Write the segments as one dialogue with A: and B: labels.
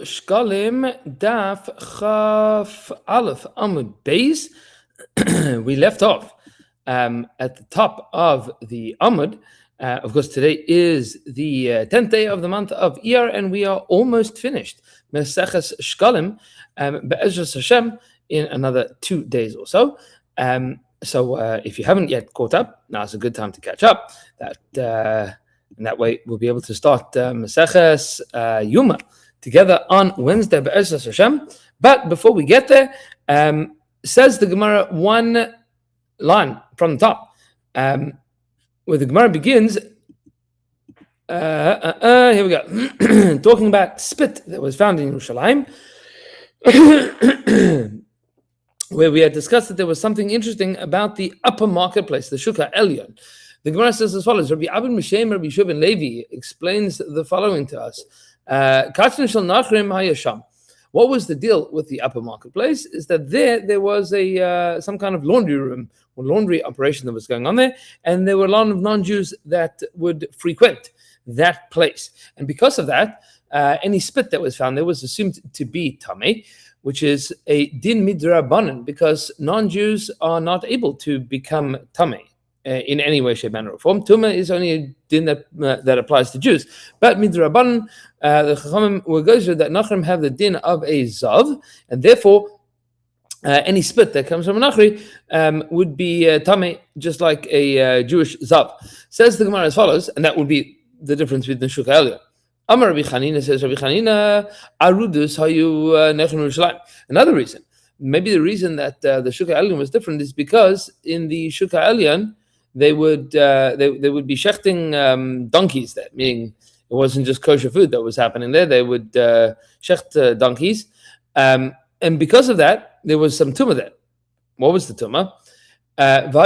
A: Shekalim Daf Chaf Aleph Amud Beis. We left off at the top of the Amud. Of course, today is the 10th day of the month of Iyar, and we are almost finished. Maseches Shekalim Be'ezras Hashem in another 2 days or so. So if you haven't yet caught up, now's a good time to catch up. And that way we'll be able to start Maseches Yoma together on Wednesday, Be'ezras Hashem. But before we get there, says the Gemara one line from the top, where the Gemara begins. Here we go, talking about spit that was found in Yerushalayim, where we had discussed that there was something interesting about the upper marketplace, the Shuk HaElyon. The Gemara says as follows: Rabbi Abin Mishem, Rabbi Shub and Levi explains the following to us. What was the deal with the upper marketplace? Is that there was a some kind of laundry room or laundry operation that was going on there, and there were a lot of non-Jews that would frequent that place. And because of that, any spit that was found there was assumed to be tamei, which is a din midrabanan, because non-Jews are not able to become tamei in any way, shape, manner, or form. Tumah is only a din that applies to Jews. But midrabanan, the Chachamim were going that Nachrim have the din of a zav, and therefore any spit that comes from a Nachri would be tamei, just like a Jewish zav. Says the Gemara as follows, and that would be the difference between the Shuk HaElyon. Amar Rabbi Chanina, says Rabbi Chanina, arudus hayu nechon Yerushalayim. Another reason, maybe the reason that the Shuk HaElyon was different is because in the Shuk HaElyon they would be shechting donkeys there, meaning it wasn't just kosher food that was happening there. They would shecht donkeys, and because of that, there was some tumah there. What was the tumah? And the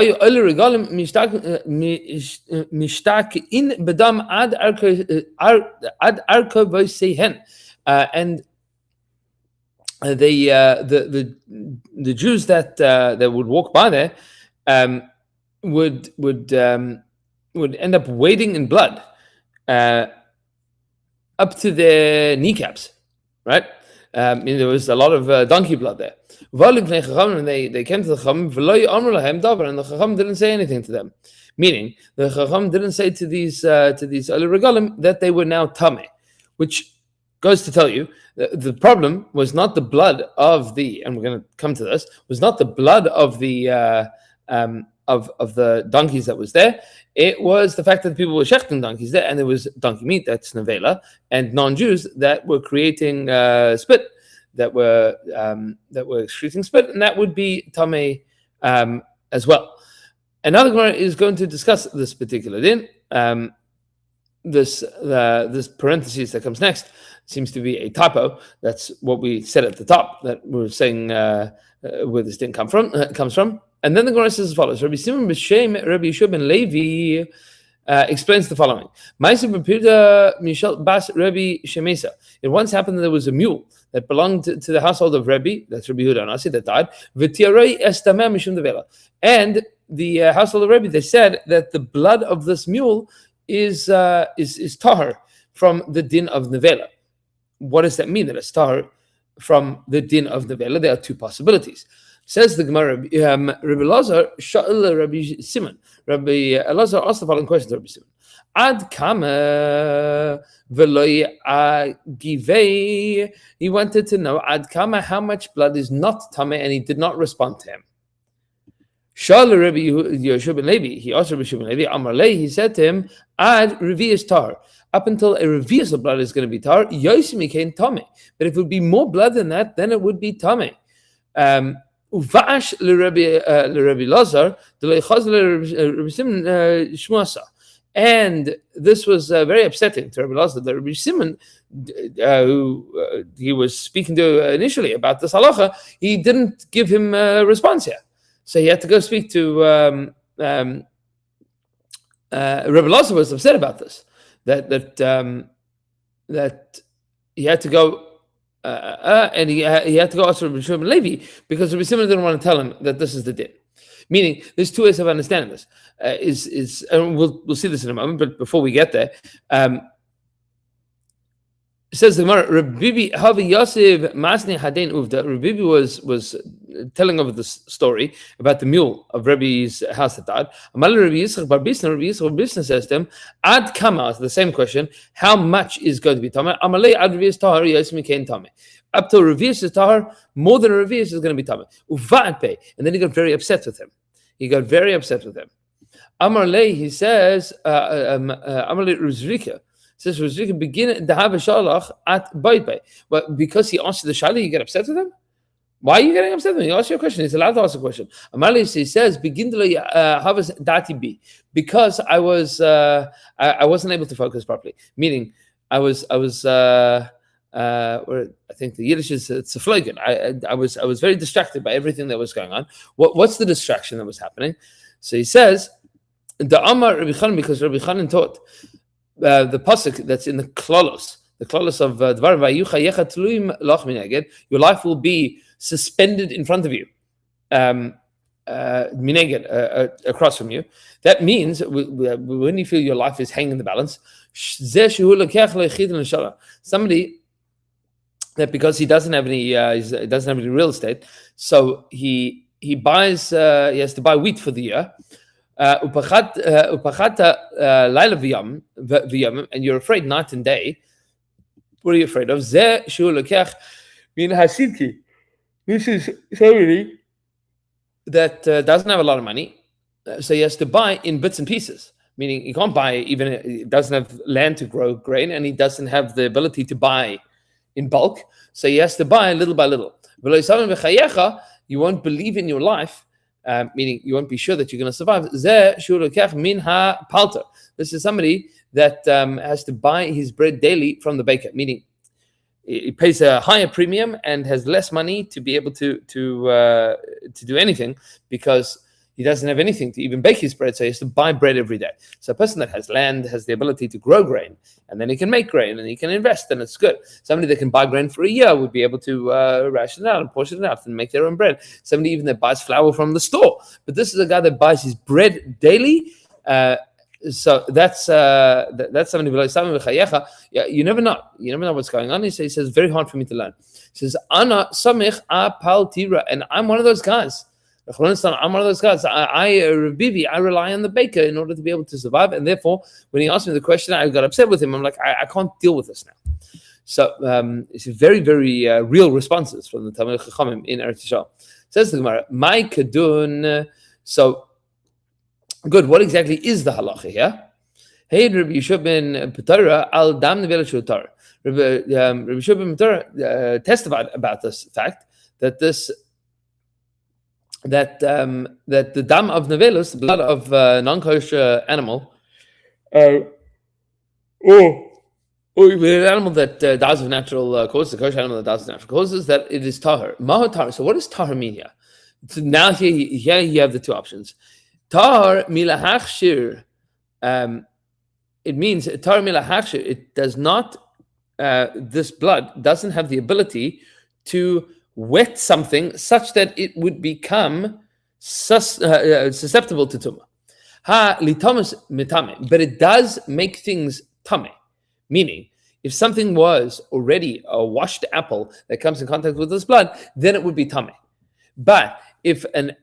A: Jews that would walk by there would end up wading in blood up to their kneecaps, right? There was a lot of donkey blood there. And they came to the Chacham, and the Chacham didn't say anything to them. Meaning, the Chacham didn't say to these Oli Regalim that they were now tamei, which goes to tell you the problem was not the blood of the, and we're going to come to this, was not the blood of the of the donkeys that was there. It was the fact that people were shechting donkeys there, and there was donkey meat, that's nevela, and non-Jews that were creating spit, that were excreting spit, and that would be tamei as well. Another Gemara is going to discuss this particular din. This parenthesis that comes next seems to be a typo. That's what we said at the top, that we were saying where this din comes from. And then the Gemara says as follows: Rabbi Simon B'Shem, Rabbi Shub and Levi explains the following. It once happened that there was a mule that belonged to the household of Rabbi, that's Rabbi Yehuda Anasi, that died. And the household of Rabbi, they said that the blood of this mule is tahar from the din of nevela. What does that mean, that it's tahar from the din of nevela? There are two possibilities. Says the Gemara, Rabbi Lazar, Sha'il Rabbi Simon. Rabbi Lazar asked the following question to Rabbi Simon: Ad kama v'loy agivei. He wanted to know ad kama, how much blood is not tamei, and he did not respond to him. Sha'il Rabbi Yeshua ben Levi. He asked Rabbi Yeshua ben Levi, Amar lei. He said to him, ad revius tar. Up until a revius of blood is going to be tar, yosim ikain tamei. But if it would be more blood than that, then it would be tamei. Uvash l'Rabbi Lazar, Rabbi Simon Shmuasa, and this was very upsetting to Rabbi Lazar. That Rabbi Simon, who he was speaking to initially about this halacha, he didn't give him a response here, so he had to go speak to Rabbi Lazar. Was upset about this, that he had to go. And he had to go ask Rabbi Shimon ben Levi, because Rabbi Simon didn't want to tell him that this is the din. Meaning, there's two ways of understanding this. And we'll see this in a moment. But before we get there, Says the Gemara, Rabbi Bibi Havi Yosef Masni Hadein Uvda. Rabbi Bibi was telling over the story about the mule of Rabbi's house that died. Amal Rabbi Yisrael Bar Bisna, Rabbi Yisrael Bar Bisna says to him, Ad Kama, the same question, how much is going to be Tameh? Amalei Ad Revius Tahar Yosef Mikain Tameh. Up till Revius is Tahar, more than a Revius is going to be Tameh. Uva'at Pei. And then he got very upset with him. Amalei, he says, Amalei Ruzrika. Says Ruzrika begin the have a shalach at Baipai. But because he asked the shalach, you get upset with him? Why are you getting upset with him? He asked you a question. He's allowed to ask a question. Amalis, he says, begin to have a dati b, because I wasn't able to focus properly. Meaning, I was or I think the Yiddish is it's a flogen. I was very distracted by everything that was going on. What's the distraction that was happening? So he says, the Amar Rabbi Chanan, because Rabbi Chanan taught. The pasuk that's in the klolos of Dvarim Vayucha Yecha Tluim Lach Mineged, your life will be suspended in front of you, mineged, across from you. That means when you feel your life is hanging in the balance, somebody that because he doesn't have any real estate, so he buys he has to buy wheat for the year. And you're afraid night and day. What are you afraid of? This is somebody that doesn't have a lot of money, so he has to buy in bits and pieces. Meaning he can't buy even, he doesn't have land to grow grain, and he doesn't have the ability to buy in bulk, so he has to buy little by little. You won't believe in your life. Meaning you won't be sure that you're going to survive. This is somebody that has to buy his bread daily from the baker, meaning he pays a higher premium and has less money to be able to do anything, because he doesn't have anything to even bake his bread, so he has to buy bread every day. So a person that has land has the ability to grow grain, and then he can make grain, and he can invest, and it's good. Somebody that can buy grain for a year would be able to ration it out and portion it out and make their own bread. Somebody even that buys flour from the store. But this is a guy that buys his bread daily. So that's somebody below. Yeah, you never know. You never know what's going on. He says, very hard for me to learn. He says, Ana samich apal tira, and I'm one of those guys. I'm one of those guys. I rely on the baker in order to be able to survive, and therefore, when he asked me the question, I got upset with him. I'm like, I can't deal with this now. So it's very, very real responses from the Talmid Chachamim in Eretz Yisrael. Says the Gemara, "My kadun." So good. What exactly is the halacha here? Hey, Rabbi Yeshua ben Petara al dam nevela shutar. Rabbi Yeshua ben Petara testified about this fact that that the dam of nevelus, the blood of non-kosher animal, an animal that dies of natural causes, the kosher animal that dies of natural causes, that it is tahar. Maha tahar. So what does tahar mean here? So now here you have the two options. Tahar milahachshir. It means tahar milahachshir. It does not. This blood doesn't have the ability to wet something such that it would become susceptible to tumah. Ha litamas mitame, but it does make things tame. Meaning, if something was already a washed apple that comes in contact with this blood, then it would be tame. But if an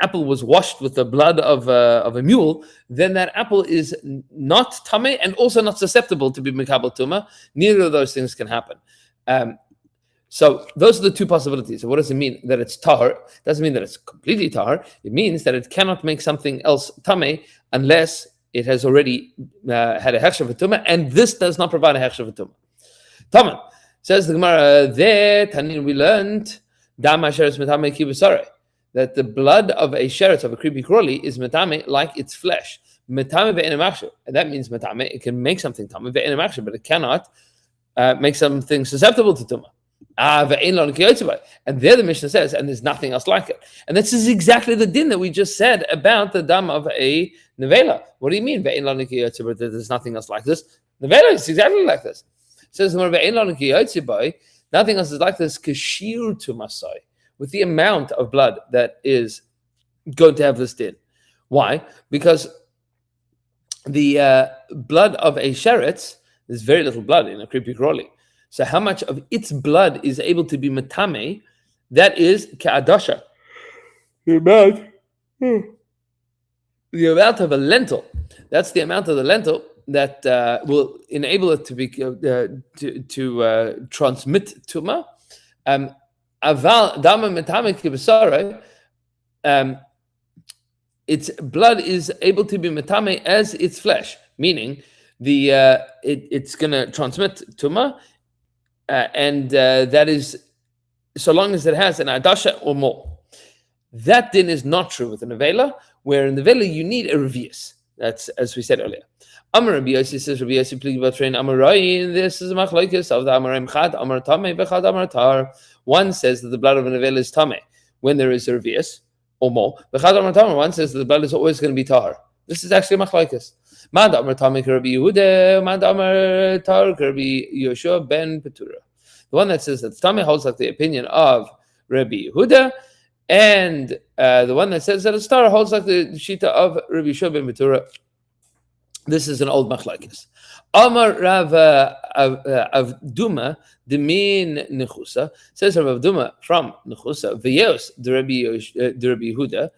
A: apple was washed with the blood of a mule, then that apple is not tame and also not susceptible to be mikabel tumah. Neither of those things can happen. So those are the two possibilities. So what does it mean that it's tahar? It doesn't mean that it's completely tahar. It means that it cannot make something else tameh unless it has already had a hechsher v'tumah, and this does not provide a hechsher v'tumah. Taman says the Gemara, there Tanin we learned dam sheretz metame kibusare, that the blood of a sheretz, of a creepy crawly, is metame like its flesh. Metame ve'enem achsher, and that means metame. It can make something tameh ve'enem achsher, but it cannot make something susceptible to tumah. And there the Mishnah says, and there's nothing else like it. And this is exactly the din that we just said about the dam of a nevela. What do you mean? There's nothing else like this. Nevela is exactly like this. It says nothing else is like this. Kashir to masai, with the amount of blood that is going to have this din. Why? Because the blood of a sheretz, there's very little blood in a creepy crawly. So how much of its blood is able to be metame? That is ka'adasha. The amount of a lentil. That's the amount of the lentil that will enable it to be to transmit tuma. Aval dama metame kibasara. Its blood is able to be metame as its flesh, meaning it's going to transmit tuma, and that is so long as it has an adasha or more. That din is not true with an avela, where in the vela you need a revius. That's as we said earlier. Amar Rabbi Yossi says Rabbi Yossi pligi batrain Amarai. This is a machlokes of the Amarim chad Amar Tameh v'chad Amar Tar. One says that the blood of an avela is tameh when there is a revius or more. V'chad Amar Tar. One says that the blood is always going to be tar. This is actually a machlokes. Mad Amar Tameh Rabbi Yehuda, Mad Amar Tar Rabbi Yoshua ben Petura. The one that says that tameh holds like the opinion of Rabbi Yehuda. And the one that says that a star holds like the shita of Rabbi Yeshua ben Betura. This is an old machlokes. Amar Rav Avduma Demin Nechusa says Rav Avduma from Nechusa V'yos the Rabbi Yehuda.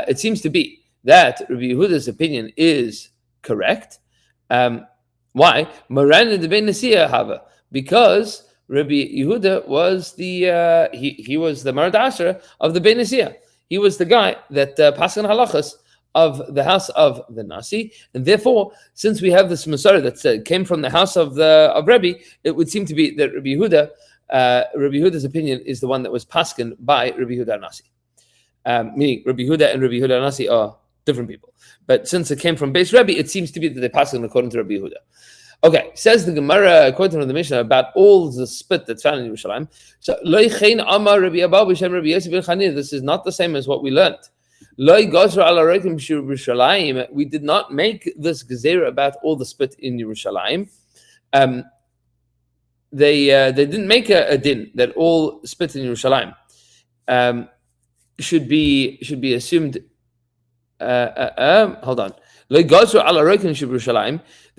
A: It seems to be that Rabbi Yehuda's opinion is correct. Why? Maran de Ben Nasiya Hava, because Rabbi Yehuda was the he was the Maradasher of the Beit Nasiya. He was the guy that Pasan halachas of the house of the Nasi, and therefore, since we have this Masara that came from the house of Rabbi, it would seem to be that Rabbi Yehuda's opinion is the one that was paskin by Rabbi Yehuda Nasi. Meaning Rabbi Yehuda and Rabbi Yehuda Nasi are different people, but since it came from Beis Rabbi, it seems to be that they paskin according to Rabbi Yehuda. Okay, says the Gemara, according to the Mishnah, about all the spit that's found in Yerushalayim. So, this is not the same as what we learned. We did not make this gezerah about all the spit in Yerushalayim. They didn't make a din that all spit in Yerushalayim should be assumed. Hold on. They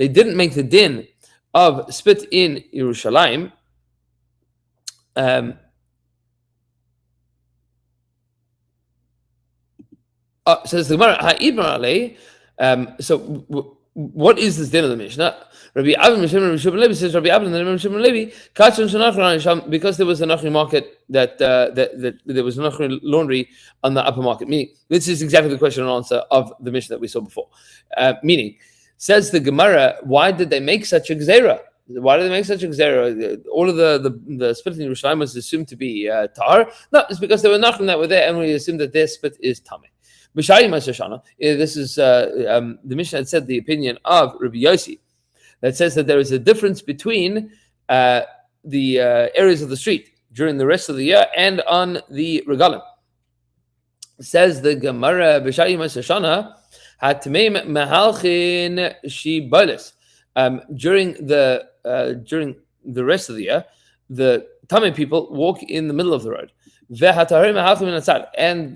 A: didn't make the din of spit in Yerushalayim. Says the Gemara, so what is this din of the Mishnah? Rabbi Avin says Rabbi Avin and Rabbi Levi because there was a Nachri market that there was a Nachri laundry on the upper market. Meaning, this is exactly the question and answer of the Mishnah that we saw before. Meaning, says the Gemara, why did they make such a gzera? Why did they make such a gzera? All of the spit in Yerushalayim was assumed to be tar. No, it's because there were Nachrim that were there, and we assumed that their spit is tameh. This is the Mishnah had said the opinion of Rabbi Yossi that says that there is a difference between the areas of the street during the rest of the year and on the regalim. Says the Gemara B'Shai Masashana Hatmeim Mahalchin Shibalis. During the rest of the year, the Tameh people walk in the middle of the road. And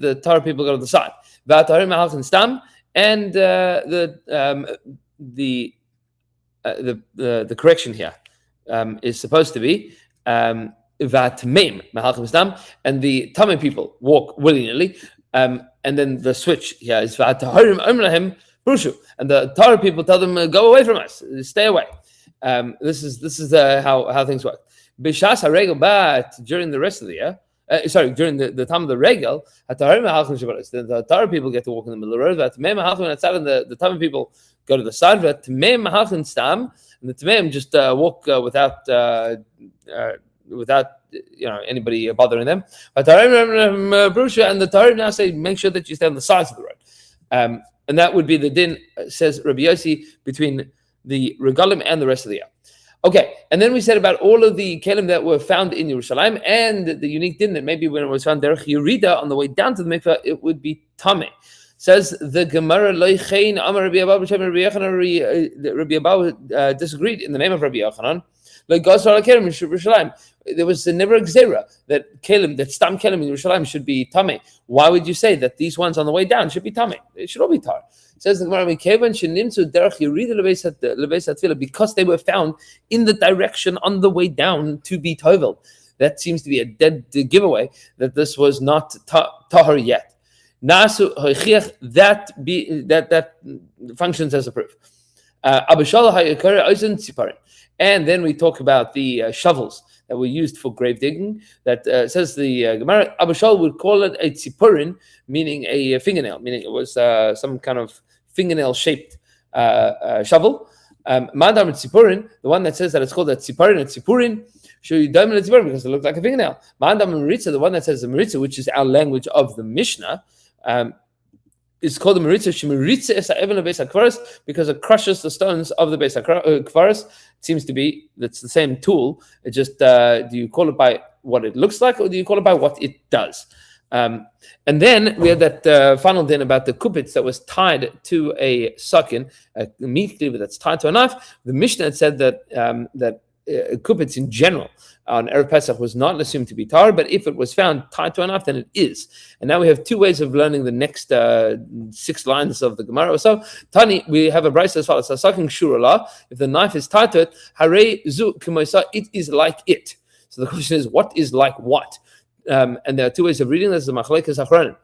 A: the Tar people go to the side. And the correction here is supposed to be and the Tameh people walk willy-nilly, and then the switch here is and the Tar people tell them go away from us, stay away. This is how things work. Bishas haregel, but during the rest of the year, during the time of the regel, the Tar people get to walk in the middle of the road. And the Tameh people go to the side. And the Tameh just walk without anybody bothering them. And the Tar now say, make sure that you stay on the sides of the road. And that would be the din, says Rabbi Yossi, between the regalim and the rest of the year. Okay, and then we said about all of the kelim that were found in Yerushalayim, and the unique din that maybe when it was found derech Yerida on the way down to the mikveh, it would be tameh. Says the Gemara, Loichein Amar Rabbi Abba B'Shem Rabbi Yochanan. Rabbi Abba disagreed in the name of Rabbi Yochanan. there was never a gzera that kelim, that stam kelim in Yerushalayim should be tameh. Why would you say that these ones on the way down should be tameh? They should all be tar. It says the Gemara, because they were found in the direction on the way down to be tovel. That seems to be a dead giveaway that this was not tahor yet. Nasu that functions as a proof. And then we talk about the shovels that were used for grave digging. That says the Gemara, Abba Shal would call it a tzipurin, meaning a fingernail, meaning it was some kind of fingernail-shaped shovel. Madam tzipurin, the one that says that it's called a tzipurin, because it looked like a fingernail. Madam Maritza, the one that says the Maritza, which is our language of the Mishnah, is called the Maritza. Shemaritza es ha'even lebeis hakvaros, because it crushes the stones of the beis hakvaros. It seems to be that's the same tool. It just do you call it by what it looks like, or do you call it by what it does? And then we had that final din about the kupitz that was tied to a sokin, a meat cleaver that's tied to a knife. The Mishnah had said that kupitz in general on Erev Pesach was not assumed to be tar, but if it was found tied to a knife, then it is. And now we have two ways of learning the next 6 lines of the Gemara. So, Tani, we have a brayso as follows: if the knife is tied to it, hare zu k'moisa, it is like it. So the question is, what is like what? And there are two ways of reading this. The Maseches Achronim.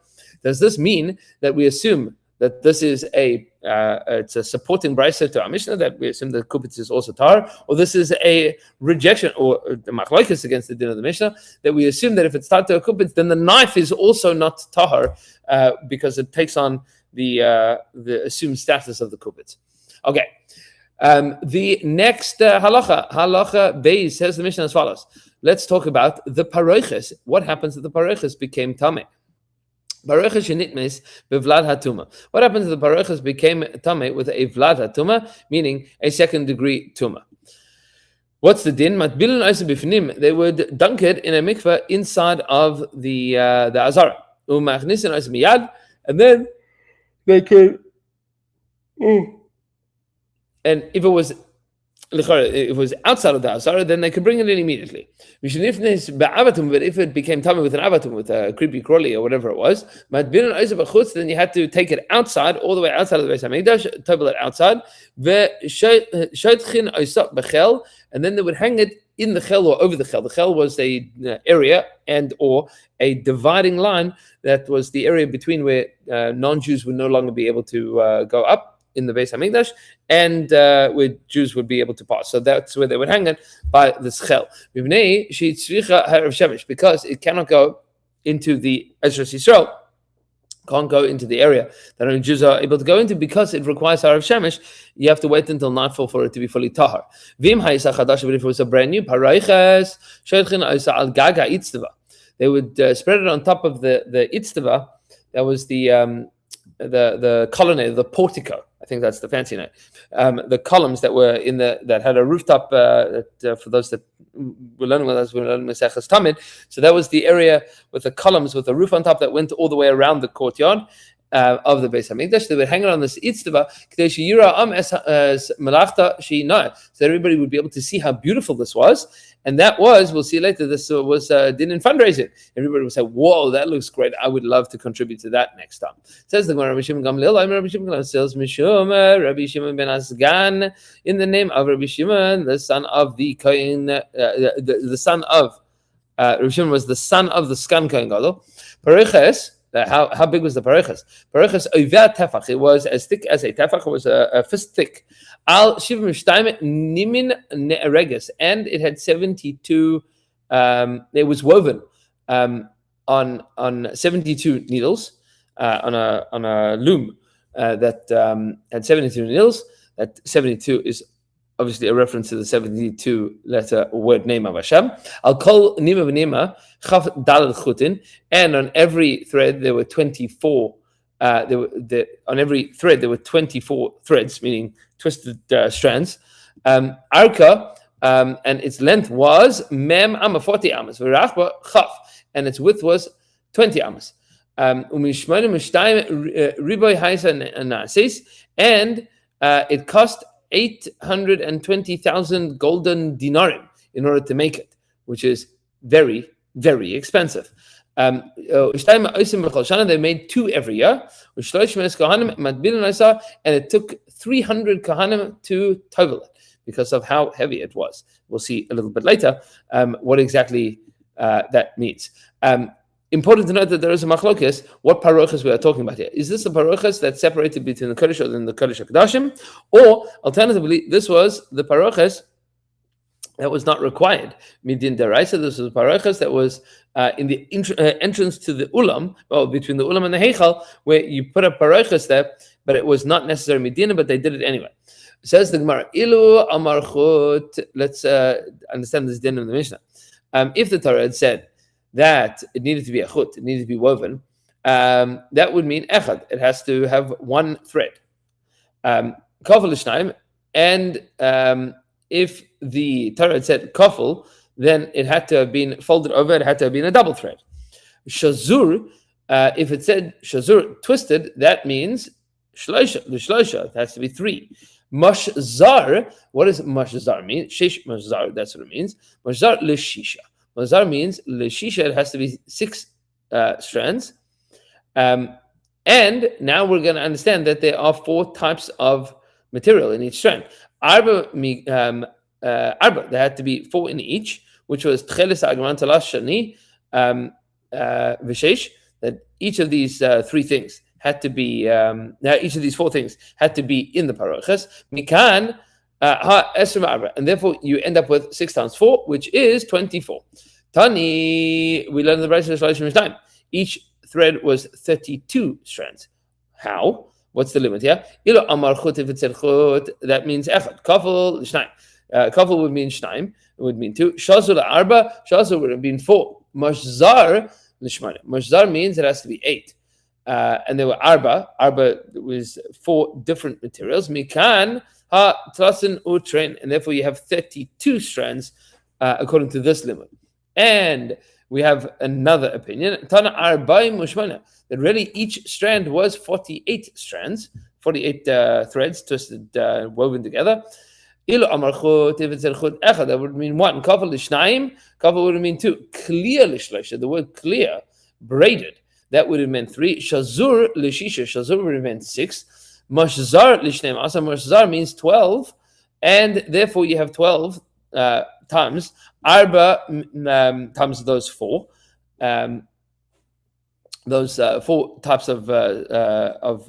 A: Does this mean that we assume that this is it's a supporting brayso to our Mishnah, that we assume that kupitz is also tar, or this is a rejection or the machlokes against the din of the Mishnah, that we assume that if it's tied to a kupitz, then the knife is also not tahar because it takes on the assumed status of the kupitz. Okay. The next halacha beis, says the Mishnah as follows. Let's talk about the paroches. What happens if the paroches became tameh? Paroches shenitmes bevlad hatuma. What happens if the paroches became tameh with a vlad hatuma, meaning a second degree tuma? What's the din? Matbilun oisa bifnim. They would dunk it in a mikveh inside of the azara. Umachnisin oisa miyad, and then they could. And if it was outside of the Azara, then they could bring it in immediately. But if it became tameh with an avatum, with a creepy crawly or whatever it was, then you had to take it outside, all the way outside of the Beis HaMikdash, table it outside, and then they would hang it in the chel or over the chel. The chel was a area and or a dividing line that was the area between where non-Jews would no longer be able to go up in the Beis HaMikdash, and where Jews would be able to pass. So that's where they would hang it, by the schel. Because it cannot go into the Ezras Yisrael, can't go into the area that only Jews are able to go into, because it requires Harav Shemesh. You have to wait until nightfall for it to be fully tahar. But if it was a brand new parayches, they would spread it on top of the itztava. That was the colonnade, the portico. I think that's the fancy name. The columns that were that had a rooftop. For those that were learning with us, we were learning Maseches Tamid. So that was the area with the columns with the roof on top that went all the way around the courtyard of the Beis HaMikdash. They would hang it on this itztava, so everybody would be able to see how beautiful this was. And that was, we'll see later, this was din in fundraising. Everybody would say, whoa, that looks great. I would love to contribute to that next time. It says the Gemara, Rabbi Shimon ben Asgan, in the name of Rabbi Shimon, the son of the Kohen, the son of, Rabbi Shimon was the son of the Skan Kohen Gadol. Pareches, how big was the pareches? Pareches oiveh tefach. It was as thick as a tefach. It was a fist thick. Al shivim shtayim nimin ne'ereges, and it had 72. It was woven on 72 needles on a loom that had 72 needles. That 72 is obviously a reference to the 72 letter word name of Hashem. Al kol nima v'nima chaf daled chutin, and on every thread there were 24. On every thread there were 24 threads, meaning twisted strands. Arka, and its length was mem amma 40 amas, v'rachba chaf, and its width was 20 amas. Umishmanu mishtayim riboy haisa nasis, and it cost 820,000 golden dinarim in order to make it, which is very, very expensive. They made 2 every year, and it took 300 kahanim to tovel it because of how heavy it was. We'll see a little bit later what exactly that means. Important to note that there is a machlokes what parochas we are talking about here. Is this a parochas that's separated between the Kodesh and the Kodesh HaKodashim, or alternatively, this was the parochas that was not required. Midin deraisa, this was parochas that was in the entrance to the ulam, well, between the ulam and the heichal, where you put a parochas there, but it was not necessary midin, but they did it anyway. Says the Gemara, ilu amarchut. Let's understand this din of the Mishnah. If the Torah had said that it needed to be a chut, it needed to be woven, that would mean echad. It has to have one thread. Kafel l'shnayim, and if the Torah had said kafel, then it had to have been folded over. It had to have been a double thread. Shazur, if it said shazur twisted, that means shloisha. L'shloisha, it has to be 3. Mashzar, what does mashzar mean? Shesh mashzar, that's what it means. Mashzar l'shisha. Mashzar means l'shisha, it has to be 6 strands. And now we're going to understand that there are 4 types of material in each strand. Arba, there had to be 4 in each, which was tchelis agman talash shani v'sheish, that each of these 3 things had to be, each of these 4 things had to be in the parochas. Mikan ha esrim arba, and therefore you end up with 6 times 4, which is 24. Tani, we learned in the Brayso Shalishim Mishnayim. Each thread was 32 strands. How? What's the limit here? Ilo amar chut, if it said chut, that means echad. Kafel l'shnayim. Kafel would mean shnayim. It would mean 2. Shazur arba. Shazur would have been 4. Mashzar l'shmana. Mashzar means it has to be 8. And there were arba. Arba was 4 different materials. Mikan ha tlasin utrein, and therefore you have 32 strands according to this limit. And we have another opinion, Tana arba'im u'shmana, that really each strand was 48 strands, 48 threads twisted, woven together. Ilu amar chut, if it said chut echad, that would mean 1. Kafel l'shnayim, kafel would mean 2. Clear l'shleisha, the word clear, braided, that would have meant 3. Shazur l'shisha, shazur would have meant 6. Mashzar l'shneim asa, mashzar means 12, and therefore you have 12 times arba times those 4, those 4 types of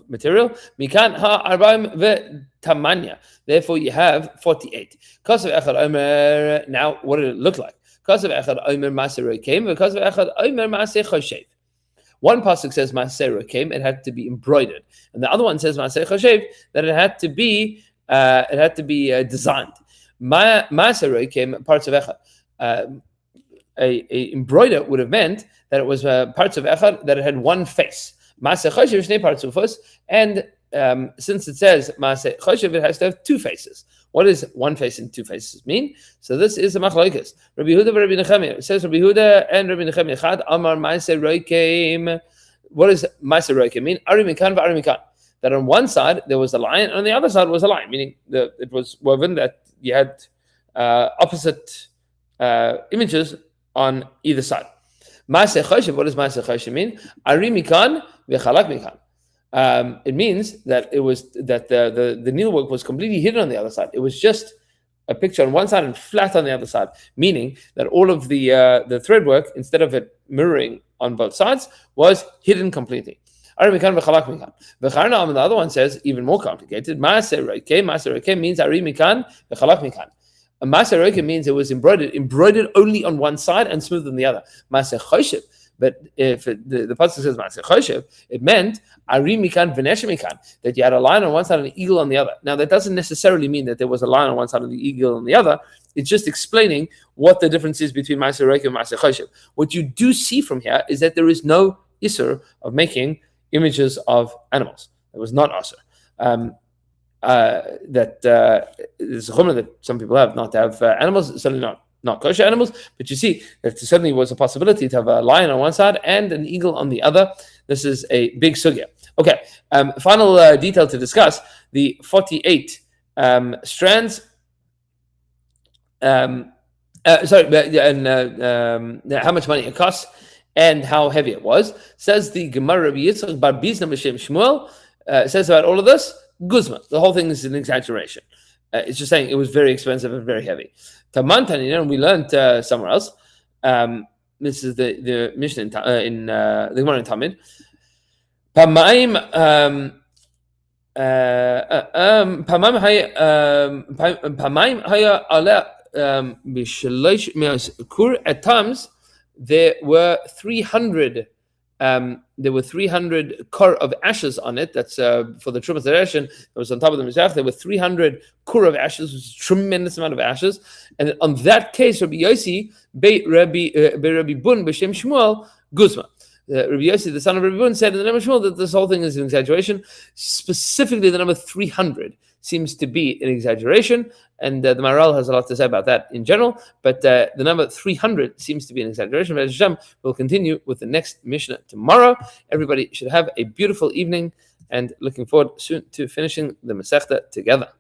A: material. Mikan ha arbaim ve'tamanya. Therefore, you have 48. Kasav echad omer. Now, what did it look like? Kasav echad omer maser came. Kasav echad omer maser choshev. One pasuk says maser came. It had to be embroidered, and the other one says maser choshev, that it had to be designed. Maser came parts of echad. A embroider would have meant that it was parts of echad, that it had one face. Maaseh choshev shnei partzufos, and since it says maaseh choshev, it has to have 2 faces. What does 1 face and 2 faces mean? So this is a machlokes. Rabbi Yehuda and Rabbi Nechemiah. It says Rabbi Yehuda and Rabbi Nechemiah. Chad amar maaseh roikeim. What does maaseh roikeim mean? Ari mikan v'ari mikan. That on one side there was a lion, and on the other side was a lion, meaning it was woven that you had opposite images on either side. Maaseh choshev, what does maaseh choshev mean? Ari mikan v'chalak mikan. It means that it was that the needlework was completely hidden on the other side. It was just a picture on one side and flat on the other side, meaning that all of the thread work, instead of it mirroring on both sides, was hidden completely. Ari mikan v'chalak mikan. V'charna, the other one says even more complicated. Maaseh roikeim means ari mikan v'chalak mikan. A maaseh roikeim means it was embroidered only on one side and smooth on the other. Maaseh choshev, but if the pasuk says maaseh choshev, it meant ari mikan v'neshem mikan, that you had a lion on one side and an eagle on the other. Now that doesn't necessarily mean that there was a lion on one side and the eagle on the other. It's just explaining what the difference is between maaseh roikeim and maaseh choshev. What you do see from here is that there is no issur of making images of animals. It was not asur. That is a chumrah that some people have, not to have animals, certainly not kosher animals, but you see that there certainly was a possibility to have a lion on one side and an eagle on the other. This is a big sugya. Okay, final detail to discuss, the 48 strands. How much money it costs and how heavy it was. Says the Gemara Rabbi Yitzchak Bar Bizna B'Shem Shmuel, says about all of this, Guzma. The whole thing is an exaggeration. It's just saying it was very expensive and very heavy. Tamantan, we learned somewhere else. This is the Mishnah in the Gemara in Tamid. Pamaim haya ala b'shalosh at times there were 300 kur of ashes on it. That's for the TrumasEderation. It was on top of the Mizrach. There were 300 kur of ashes, which is a tremendous amount of ashes. And on that case, Rabbi Yossi, Rabbi Bun, B'Shem Shmuel, Guzma. Rabbi Yossi, the son of Rabbi Bun, said in the name of Shmuel that this whole thing is an exaggeration. Specifically, the number 300 seems to be an exaggeration, and the Maharal has a lot to say about that in general, but the number 300 seems to be an exaggeration. But Hashem will continue with the next Mishnah tomorrow. Everybody should have a beautiful evening, and looking forward soon to finishing the Masechta together.